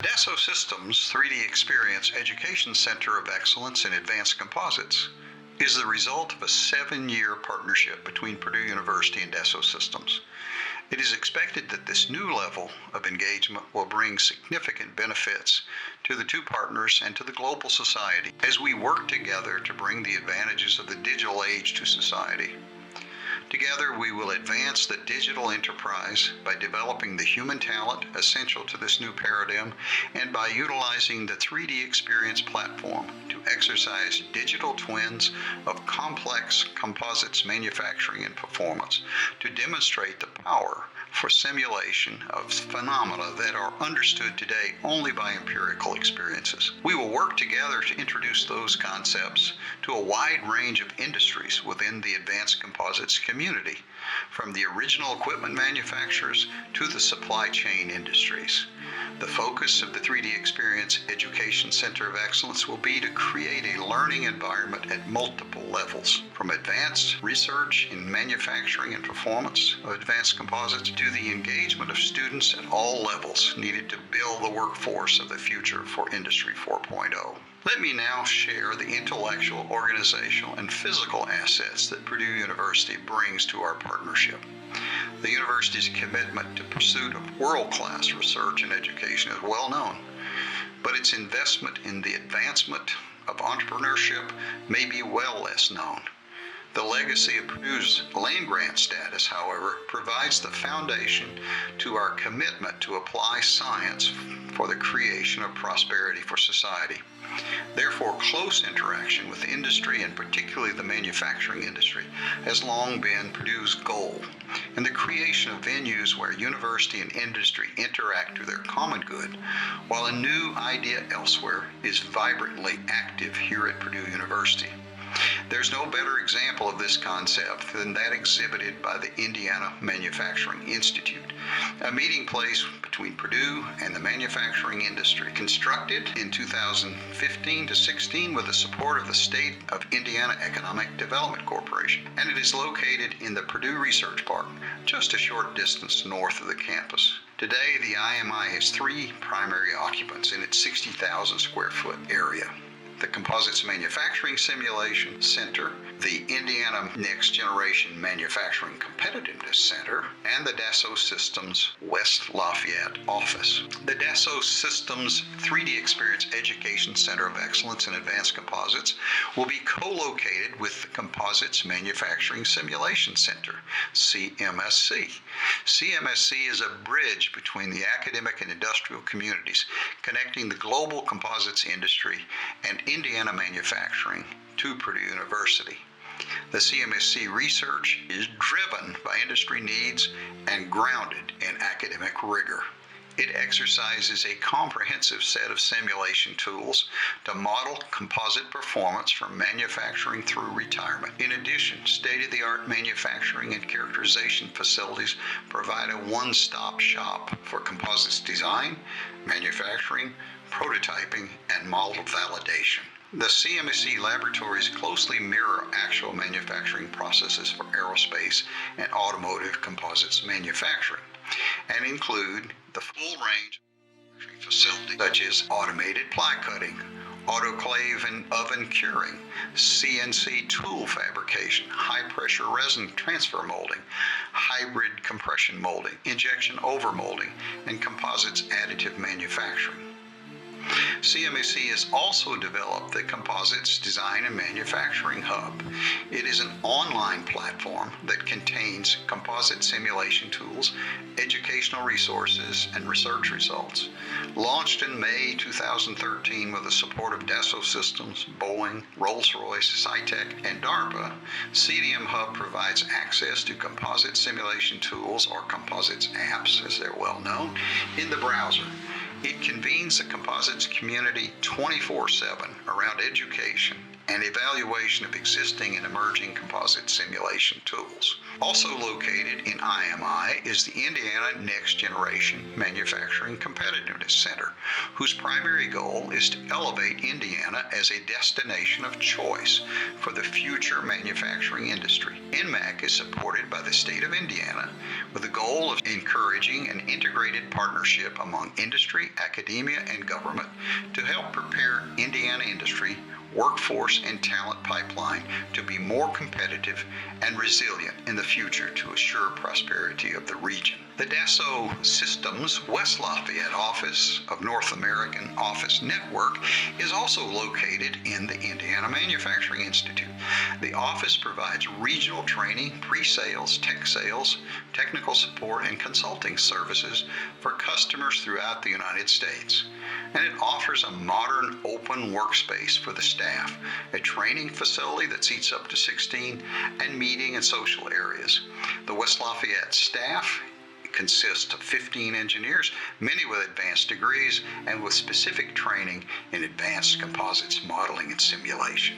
Dassault Systems 3D Experience Education Center of Excellence in Advanced Composites is the result of a 7-year partnership between Purdue University and Dassault Systems. It is expected that this new level of engagement will bring significant benefits to the two partners and to the global society as we work together to bring the advantages of the digital age to society. Together, we will advance the digital enterprise by developing the human talent essential to this new paradigm and by utilizing the 3D Experience platform to exercise digital twins of complex composites manufacturing and performance to demonstrate the power for simulation of phenomena that are understood today only by empirical experiences. We will work together to introduce those concepts to a wide range of industries within the advanced composites community, from the original equipment manufacturers to the supply chain industries. The focus of the 3D Experience Education Center of Excellence will be to create a learning environment at multiple levels, from advanced research in manufacturing and performance of advanced composites to the engagement of students at all levels needed to build the workforce of the future for Industry 4.0. Let me now share the intellectual, organizational, and physical assets that Purdue University brings to our partnership. The university's commitment to pursuit of world-class research and education is well known, but its investment in the advancement of entrepreneurship may be well less known. The legacy of Purdue's land-grant status, however, provides the foundation to our commitment to apply science for the creation of prosperity for society. Therefore, close interaction with industry, and particularly the manufacturing industry, has long been Purdue's goal, and the creation of venues where university and industry interact to their common good, while a new idea elsewhere is vibrantly active here at Purdue University. There's no better example of this concept than that exhibited by the Indiana Manufacturing Institute, a meeting place between Purdue and the manufacturing industry, constructed in 2015-16 with the support of the State of Indiana Economic Development Corporation, and it is located in the Purdue Research Park, just a short distance north of the campus. Today, the IMI has 3 primary occupants in its 60,000 square foot area: the Composites Manufacturing Simulation Center, the Indiana Next Generation Manufacturing Competitiveness Center, and the Dassault Systems West Lafayette office. The Dassault Systems 3D Experience Education Center of Excellence in Advanced Composites will be co-located with the Composites Manufacturing Simulation Center, CMSC. CMSC is a bridge between the academic and industrial communities, connecting the global composites industry and Indiana manufacturing to Purdue University. The CMSC research is driven by industry needs and grounded in academic rigor. It exercises a comprehensive set of simulation tools to model composite performance from manufacturing through retirement. In addition, state-of-the-art manufacturing and characterization facilities provide a one-stop shop for composites design, manufacturing, prototyping, and model validation. The CMSC laboratories closely mirror actual manufacturing processes for aerospace and automotive composites manufacturing, and include the full range of manufacturing facilities such as automated ply cutting, autoclave and oven curing, CNC tool fabrication, high-pressure resin transfer molding, hybrid compression molding, injection overmolding, and composites additive manufacturing. CMSC has also developed the Composites Design and Manufacturing Hub. It is an online platform that contains composite simulation tools, educational resources, and research results. Launched in May 2013 with the support of Dassault Systems, Boeing, Rolls-Royce, Scitech, and DARPA, CDM Hub provides access to composite simulation tools, or composites apps as they're well known, in the browser. It convenes the composites community 24/7 around education, and evaluation of existing and emerging composite simulation tools. Also located in IMI is the Indiana Next Generation Manufacturing Competitiveness Center, whose primary goal is to elevate Indiana as a destination of choice for the future manufacturing industry. NMAC is supported by the state of Indiana with the goal of encouraging an integrated partnership among industry, academia, and government to help prepare Indiana industry, workforce, and talent pipeline to be more competitive and resilient in the future to assure prosperity of the region. The Dassault Systems West Lafayette office of North American Office Network is also located in the Indiana Manufacturing Institute. The office provides regional training, pre-sales, tech sales, technical support, and consulting services for customers throughout the United States. And it offers a modern open workspace for the staff, a training facility that seats up to 16, and meeting and social areas. The West Lafayette staff consists of 15 engineers, many with advanced degrees and with specific training in advanced composites modeling and simulation.